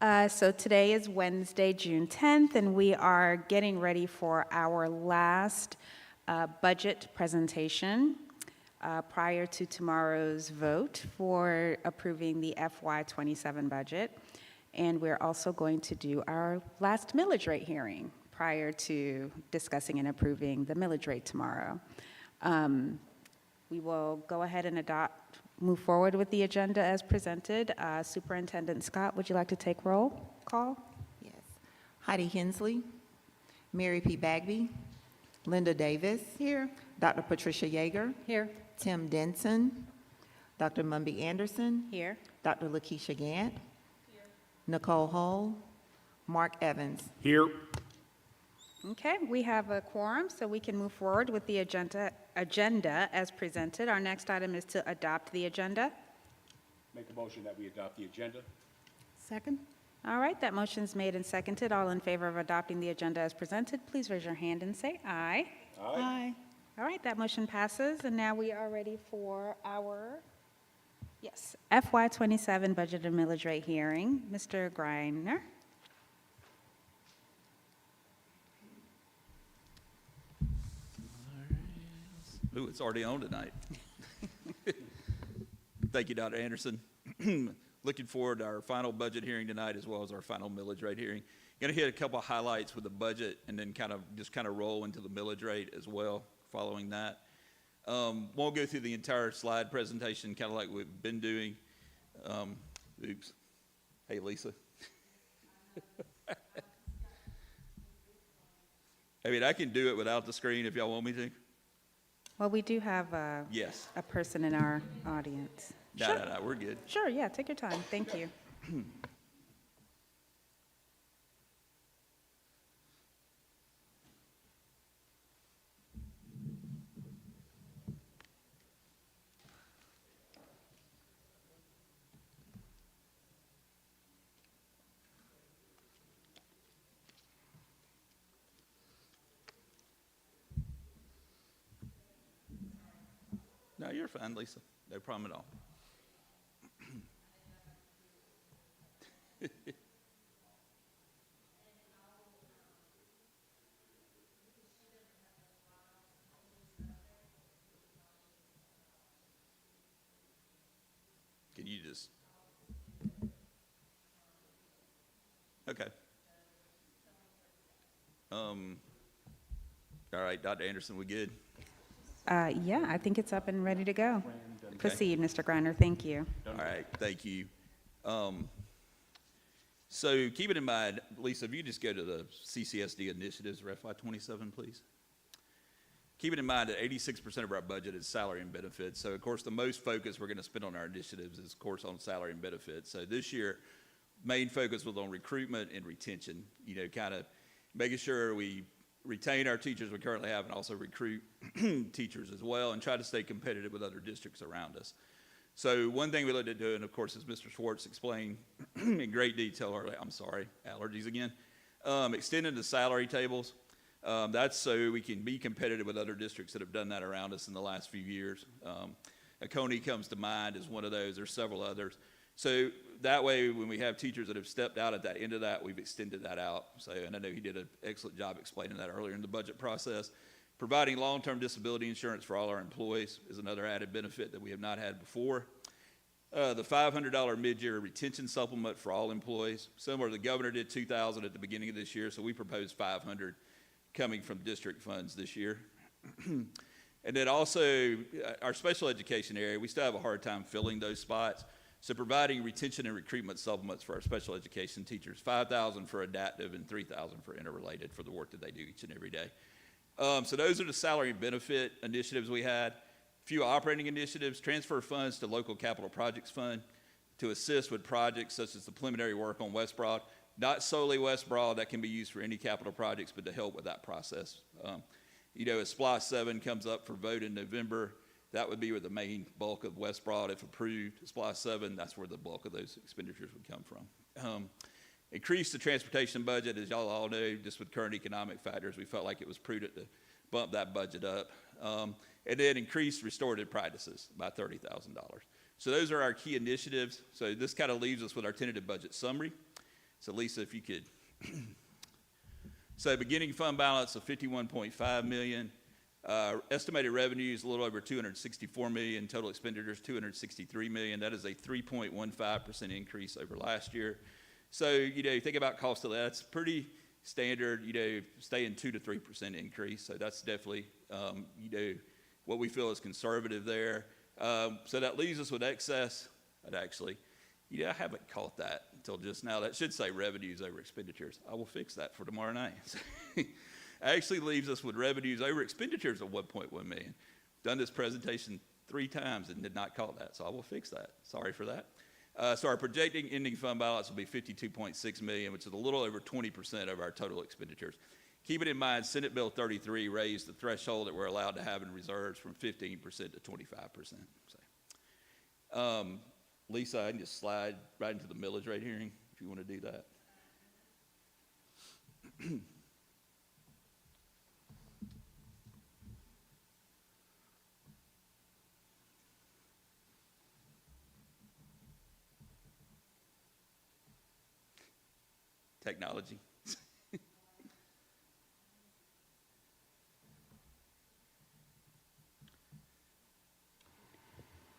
So today is Wednesday, June 10th, and we are getting ready for our last budget presentation prior to tomorrow's vote for approving the FY27 budget. And we're also going to do our last millage rate hearing prior to discussing and approving the millage rate tomorrow. We will go ahead and move forward with the agenda as presented. Superintendent Scott, would you like to take roll call? Yes. Heidi Hensley, Mary P. Bagby, Linda Davis. Here. Dr. Patricia Yeager. Here. Tim Denson. Dr. Mumby Anderson. Here. Dr. Lakeisha Gant. Here. Nicole Hull. Mark Evans. Here. Okay, we have a quorum, so we can move forward with the agenda as presented. Our next item is to adopt the agenda. Make a motion that we adopt the agenda. Second. All right, that motion's made and seconded. All in favor of adopting the agenda as presented, please raise your hand and say aye. Aye. All right, that motion passes, and now we are ready for our, FY27 budget and millage rate hearing. Mr. Greiner. Ooh, it's already on tonight. Thank you, Dr. Anderson. Looking forward to our final budget hearing tonight as well as our final millage rate hearing. Going to hit a couple of highlights with the budget and then kind of roll into the millage rate as well following that. Won't go through the entire slide presentation kind of like we've been doing. Oops. Hey, Lisa. I mean, I can do it without the screen if y'all want me to. Well, we do have a person in our audience. No, we're good. Sure, yeah, take your time. Thank you. No, you're fine, Lisa. No problem at all. Can you just... Okay. All right, Dr. Anderson, we good? Yeah, I think it's up and ready to go. Okay. Proceed, Mr. Greiner. Thank you. All right, thank you. So keeping in mind, Lisa, if you just go to the CCSD initiatives for FY27, please. Keeping in mind that 86% of our budget is salary and benefits. So, of course, the most focus we're going to spend on our initiatives is, of course, on salary and benefits. So this year, main focus was on recruitment and retention, kind of making sure we retain our teachers we currently have and also recruit teachers as well and try to stay competitive with other districts around us. So one thing we looked at doing, of course, as Mr. Schwartz explained in great detail earlier, I'm sorry, allergies again, extending the salary tables. That's so we can be competitive with other districts that have done that around us in the last few years. Coney comes to mind as one of those. There's several others. So that way, when we have teachers that have stepped out at that end of that, we've extended that out. So, and I know he did an excellent job explaining that earlier in the budget process. Providing long-term disability insurance for all our employees is another added benefit that we have not had before. The $500 mid-year retention supplement for all employees. Similar, the governor did $2,000 at the beginning of this year, so we proposed $500 coming from district funds this year. And then also, our special education area, we still have a hard time filling those spots. So providing retention and recruitment supplements for our special education teachers, $5,000 for adaptive and $3,000 for interrelated for the work that they do each and every day. So those are the salary and benefit initiatives we had. A few operating initiatives, transfer funds to local capital projects fund to assist with projects such as the preliminary work on West Broad. Not solely West Broad, that can be used for any capital projects, but to help with that process. As SPLOST 7 comes up for vote in November, that would be where the main bulk of West Broad, if approved, SPLOST 7, that's where the bulk of those expenditures would come from. Increase the transportation budget, as y'all all know, just with current economic factors, we felt like it was prudent to bump that budget up. And then increase restorative practices by $30,000. So those are our key initiatives. So this kind of leaves us with our tentative budget summary. So Lisa, if you could. So beginning fund balance of $51.5 million. Estimated revenues a little over $264 million. Total expenditures $263 million. That is a 3.15% increase over last year. So, you know, think about cost of that. That's pretty standard, you know, staying 2 to 3% increase. So that's definitely, you know, what we feel is conservative there. So that leaves us with excess. But actually, you know, I haven't caught that until just now. That should say revenues over expenditures. I will fix that for tomorrow night. Actually leaves us with revenues over expenditures of $1.1 million. Done this presentation 3 times and did not call that, so I will fix that. Sorry for that. So our projecting ending fund balance will be $52.6 million, which is a little over 20% of our total expenditures. Keeping in mind, Senate Bill 33 raised the threshold that we're allowed to have in reserves from 15% to 25%. So, Lisa, I can just slide right into the millage rate hearing if you want to do that. Technology.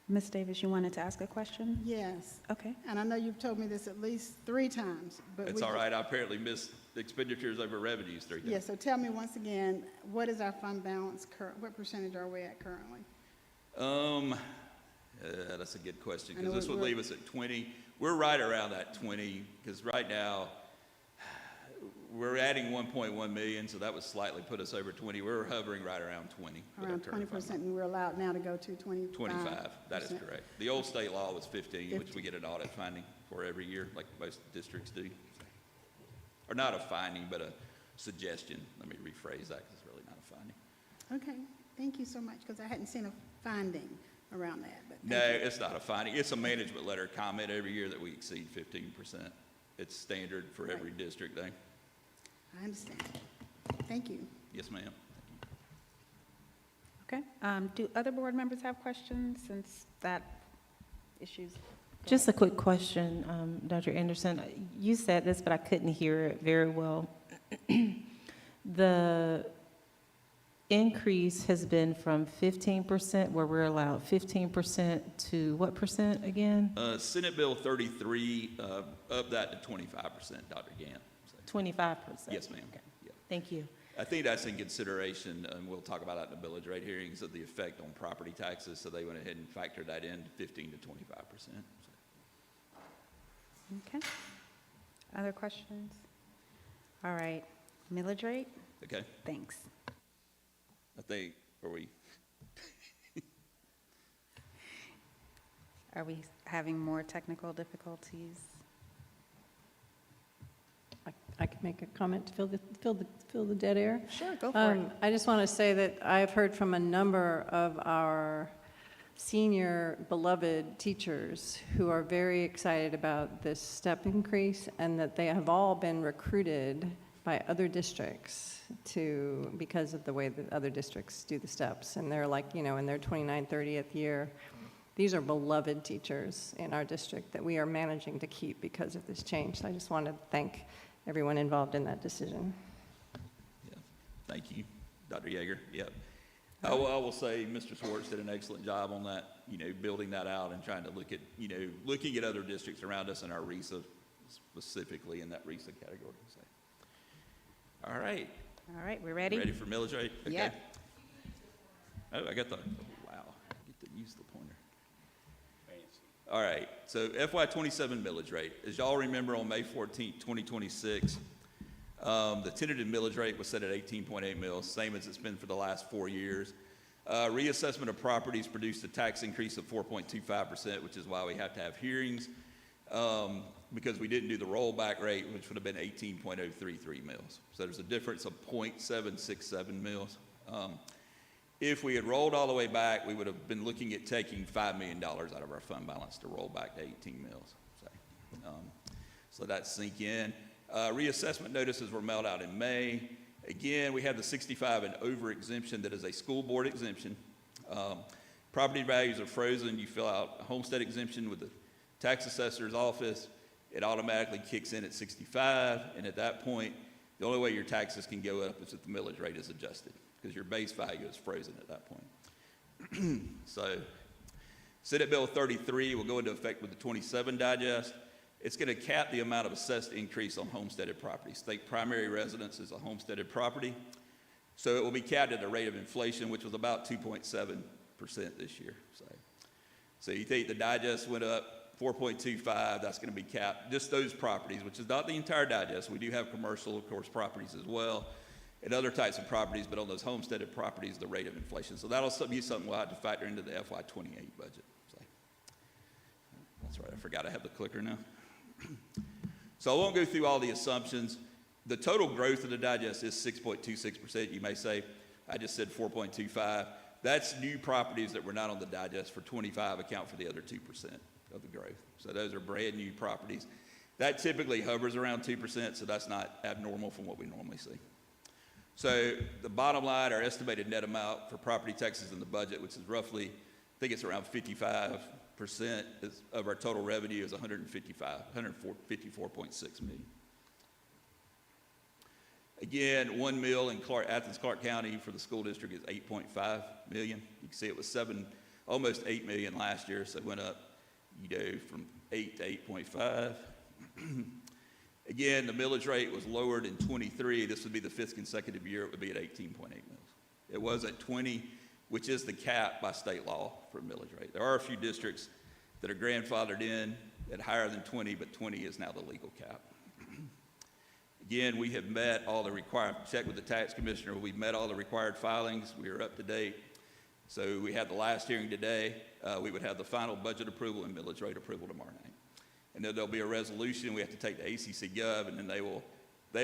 Ms. Davis, you wanted to ask a question? Yes, Okay. and I know you've told me this at least 3 times, but It's all right. I apparently missed expenditures over revenues 3 times. Yeah, so tell me once again, what is our fund balance what percentage are we at currently? That's a good question, I because know this would leave us at 20. We're right around that 20, because right now, we're adding 1.1 million, so that would slightly put us over 20. We're hovering right around 20. with our Around current fund 20%, balance. and we're allowed now to go to 25%. 25, that is correct. The old state law was 15, which we get an audit finding for every year, like most districts do. Or not a finding, but a suggestion. Let me rephrase that, because it's really not a finding. Okay, thank you so much, because I hadn't seen a finding around that. But No, thank you. it's not a finding. It's a management letter comment every year that we exceed 15%. It's standard for every district, though. I understand. Thank you. Yes, ma'am. Okay. Do other board members have questions since that issue's? Just a quick question, Dr. Anderson. You said this, but I couldn't hear it very well. The increase has been from 15%, where we're allowed 15%, to what percent again? Senate Bill 33, up that to 25%, Dr. Gant. So, 25%? yes, ma'am. Okay. Yeah. Thank you. I think that's in consideration, and we'll talk about that in the millage rate hearings, of the effect on property taxes, so they went ahead and factored that in 15 to 25%. Okay. Other questions? All right. Millage rate? Okay, Thanks. I think, are we, Are we having more technical difficulties? I could make a comment to fill the dead air. Sure, go for it. I just want to say that I've heard from a number of our senior beloved teachers who are very excited about this step increase, and that they have all been recruited by other districts because of the way that other districts do the steps. And they're like, you know, in their 29th, 30th year. These are beloved teachers in our district that we are managing to keep because of this change. So I just want to thank everyone involved in that decision. yeah, thank you, Dr. Yeager. Yep. I will say Mr. Swartz did an excellent job on that, you know, building that out and trying to look at, you know, looking at other districts around us and our RESA, specifically in that RESA category. So. All right. All right, we're ready? Ready for millage rate? Okay. Yeah. Oh, I got the, wow, I get to use the pointer. Fancy. All right, so FY27 millage rate. As y'all remember, on May 14th, 2026, the tentative millage rate was set at 18.8 mils, same as it's been for the last 4 years. Reassessment of properties produced a tax increase of 4.25%, which is why we have to have hearings, because we didn't do the rollback rate, which would have been 18.033 mils. So there's a difference of 0.767 mils. If we had rolled all the way back, we would have been looking at taking $5 million out of our fund balance to roll back to 18 mils. So that sink in. Reassessment notices were mailed out in May. Again, we have the 65 and over exemption that is a school board exemption. Property values are frozen. You fill out a homestead exemption with the tax assessor's office. it automatically kicks in at 65, and at that point, the only way your taxes can go up is if the millage rate is adjusted, because your base value is frozen at that point. So, Senate Bill 33 will go into effect with the 27 digest. It's going to cap the amount of assessed increase on homesteaded properties. Think primary residence is a homesteaded property. So it will be capped at the rate of inflation, which was about 2.7% this year. So you think the digest went up 4.25, that's going to be capped. Just those properties, which is not the entire digest. We do have commercial, of course, properties as well, and other types of properties, but on those homesteaded properties, the rate of inflation. So that'll be something we'll have to factor into the FY28 budget. So, that's right, I forgot I have the clicker now. So I won't go through all the assumptions. The total growth of the digest is 6.26%. You may say, I just said 4.25. That's new properties that were not on the digest for 25 account for the other 2% of the growth. So those are brand new properties. That typically hovers around 2%, so that's not abnormal from what we normally see. So the bottom line, our estimated net amount for property taxes in the budget, which is roughly, I think it's around 55% of our total revenue, is 154.6 million. Again, 1 mil in Athens Clarke County for the school district is 8.5 million. You can see it was almost 8 million last year, so it went up, from 8 to 8.5. Again, the millage rate was lowered in 23. This would be the 5th consecutive year. It would be at 18.8 mils. It was at 20, which is the cap by state law for millage rate. There are a few districts that are grandfathered in at higher than 20, but 20 is now the legal cap. Again, we have met all the required, checked with the tax commissioner, we've met all the required filings, we are up to date. So we had the last hearing today. We would have the final budget approval and millage rate approval tomorrow night. And then there'll be a resolution we have to take to ACC Gov, and then they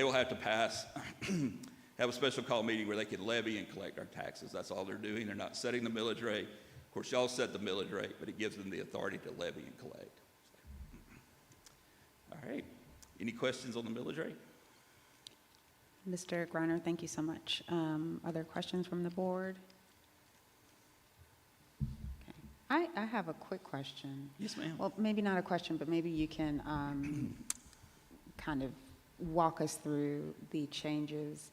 will have to pass, have a special call meeting where they can levy and collect our taxes. That's all they're doing. They're not setting the millage rate. Of course, y'all set the millage rate, but it gives them the authority to levy and collect. All right. Any questions on the millage rate? Mr. Griner, thank you so much. Are there questions from the board? Okay. I have a quick question. Yes, ma'am. Well, maybe not a question, but maybe you can kind of walk us through the changes,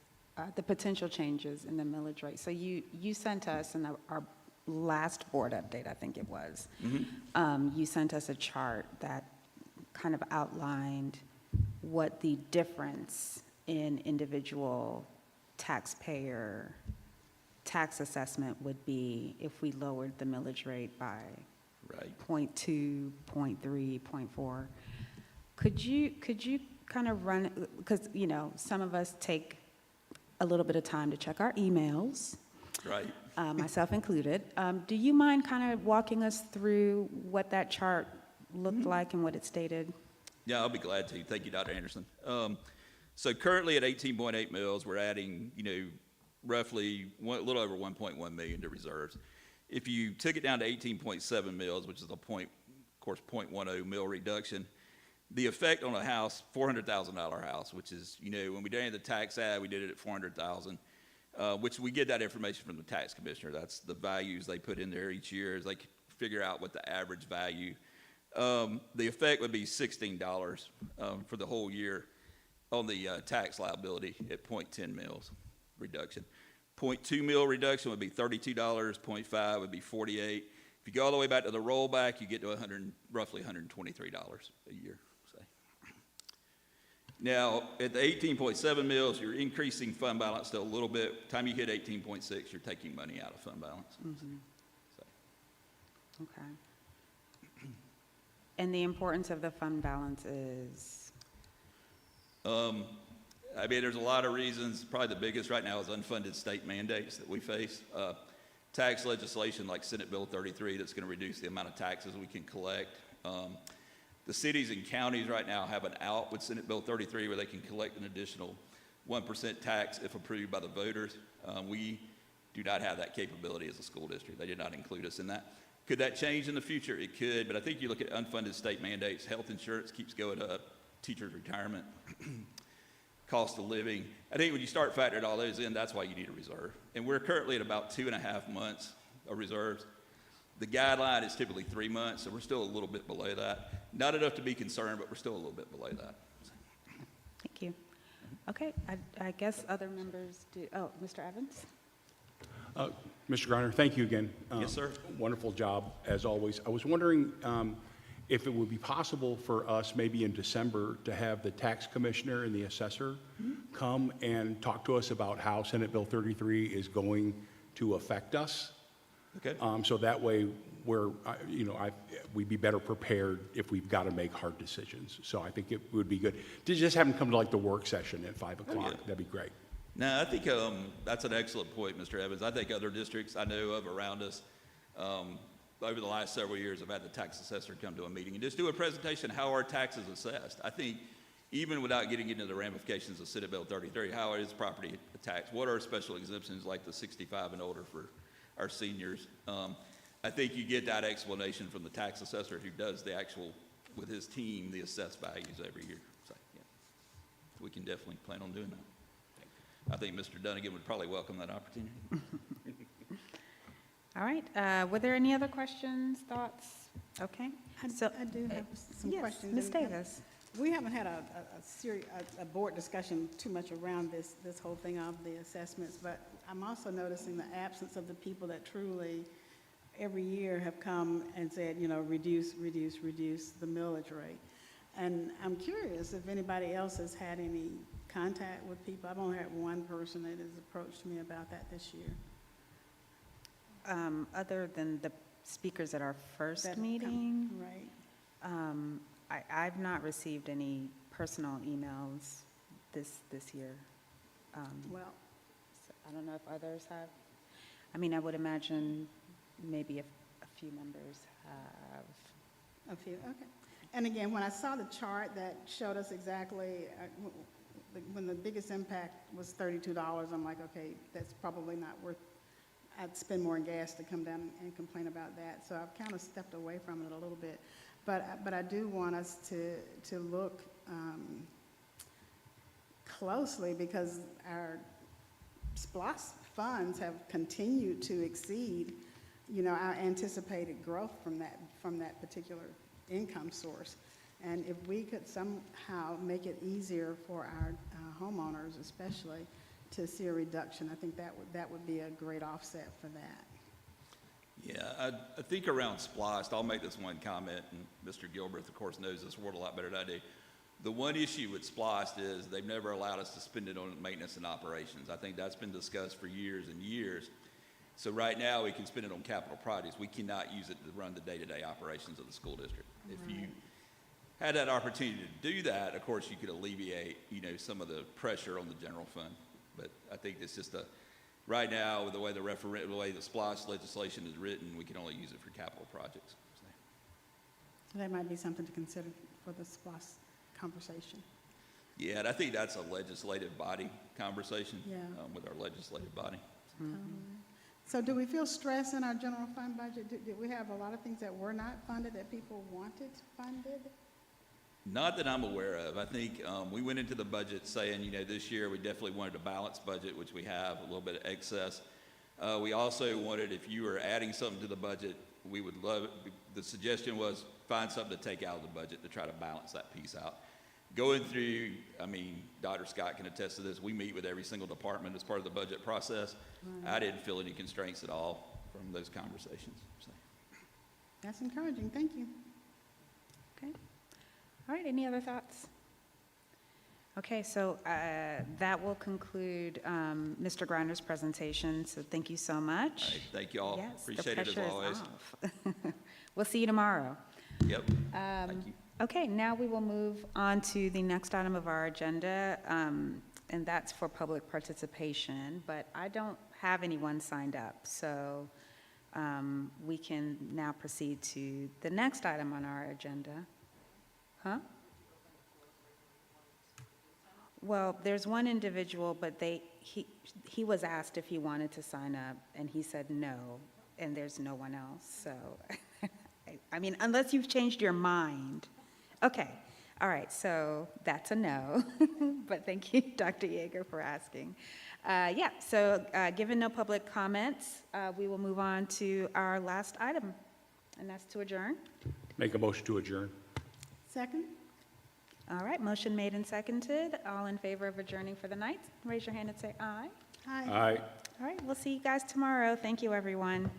the potential changes in the millage rate. So you sent us in our last board update, I think it was, you sent us a chart that kind of outlined what the difference in individual taxpayer tax assessment would be if we lowered the millage rate by 0.2, 0.3, 0.4. Could you kind of run, because some of us take a little bit of time to check our emails, Right. Myself included. Do you mind kind of walking us through what that chart looked like and what it stated? Yeah, I'll be glad to. Thank you, Dr. Anderson. So currently at 18.8 mils, we're adding, roughly a little over 1.1 million to reserves. If you took it down to 18.7 mils, which is a 0.10 mil reduction, the effect on a house, $400,000 house, which is, when we did the tax ad, we did it at $400,000, which we get that information from the tax commissioner. That's the values they put in there each year as they figure out what the average value. The effect would be $16 for the whole year on the tax liability at 0.10 mils reduction. 0.2 mil reduction would be $32, 0.5 would be $48. If you go all the way back to the rollback, you get to roughly $123 a year. Now, at the 18.7 mils, you're increasing fund balance still a little bit. By the time you hit 18.6, you're taking money out of fund balance. Okay. And the importance of the fund balance is? There's a lot of reasons. Probably the biggest right now is unfunded state mandates that we face. Tax legislation like Senate Bill 33 that's going to reduce the amount of taxes we can collect. The cities and counties right now have an out with Senate Bill 33 where they can collect an additional 1% tax if approved by the voters. We do not have that capability as a school district. They did not include us in that. Could that change in the future? It could, but I think you look at unfunded state mandates, health insurance keeps going up, teachers' retirement, cost of living. I think when you start factoring all those in, that's why you need a reserve. And we're currently at about 2.5 months of reserves. The guideline is typically 3 months, so we're still a little bit below that. Not enough to be concerned, but we're still a little bit below that. Thank you. Okay, I guess other members do, oh, Mr. Evans? Mr. Griner, thank you again. Yes, sir. Wonderful job, as always. I was wondering if it would be possible for us, maybe in December, to have the tax commissioner and the assessor come and talk to us about how Senate Bill 33 is going to affect us. Okay. So that way, we'd be better prepared if we've got to make hard decisions. So I think it would be good to just have them come to like the work session at 5 o'clock. yeah. That'd be great. No, I think that's an excellent point, Mr. Evans. I think other districts I know of around us, over the last several years, have had the tax assessor come to a meeting and just do a presentation how our taxes assessed. I think even without getting into the ramifications of Senate Bill 33, how is property taxed? What are special exemptions like the 65 and older for our seniors? I think you get that explanation from the tax assessor who does the actual, with his team, the assessed values every year. So, yeah, we can definitely plan on doing that. I think Mr. Dunnigan would probably welcome that opportunity. All right, were there any other questions, thoughts? Okay. So, I do have some yes, questions. Ms. and- Davis. We haven't had a board discussion too much around this whole thing of the assessments, but I'm also noticing the absence of the people that truly, every year, have come and said, reduce the millage rate. And I'm curious if anybody else has had any contact with people. I've only had one person that has approached me about that this year. Other than the speakers at our first That have come- meeting, Right. I've not received any personal emails this year. Well, So I don't know if others have. I mean, I would imagine maybe a few members have. a few, okay. And again, when I saw the chart that showed us exactly, when the biggest impact was $32, I'm like, okay, that's probably not worth, I'd spend more in gas to come down and complain about that. So I've kind of stepped away from it a little bit. But I do want us to look closely, because our SPLOST funds have continued to exceed, our anticipated growth from that particular income source. And if we could somehow make it easier for our homeowners especially to see a reduction, I think that would be a great offset for that. Yeah, I think around SPLOST, I'll make this one comment, and Mr. Gilbert, of course, knows this world a lot better than I do. The one issue with SPLOST is they've never allowed us to spend it on maintenance and operations. I think that's been discussed for years and years. So right now, we can spend it on capital projects. We cannot use it to run the day-to-day operations of the school district. If you had that opportunity to do that, of course, you could alleviate, some of the pressure on the general fund. But I think it's just right now, with the way the SPLOST legislation is written, we can only use it for capital projects. So that might be something to consider for the SPLOST conversation. Yeah, and I think that's a legislative body conversation. Yeah. With our legislative body. So do we feel stress in our general fund budget? Did we have a lot of things that were not funded that people wanted funded? Not that I'm aware of. I think we went into the budget saying, this year we definitely wanted a balanced budget, which we have, a little bit of excess. We also wanted, if you were adding something to the budget, we would love it. The suggestion was find something to take out of the budget to try to balance that piece out. Going through, Dr. Scott can attest to this, we meet with every single department as part of the budget process. I didn't feel any constraints at all from those conversations. So. That's encouraging, thank you. Okay. All right, any other thoughts? Okay, so that will conclude Mr. Griner's presentation, so thank you so much. All right, thank you all. Yes, the Appreciate it as pressure is always. off. We'll see you tomorrow. Yep. Thank you. Okay, now we will move on to the next item of our agenda, and that's for public participation, but I don't have anyone signed up, so we can now proceed to the next item on our agenda. Huh? Well, there's one individual, but he was asked if he wanted to sign up, and he said no, and there's no one else, so, unless you've changed your mind. Okay, all right, so that's a no, but thank you, Dr. Yeager, for asking. So given no public comments, we will move on to our last item, and that's to adjourn. Make a motion to adjourn. Second? All right, motion made and seconded. All in favor of adjourning for the night, raise your hand and say aye. Aye. Aye. All right, we'll see you guys tomorrow. Thank you, everyone.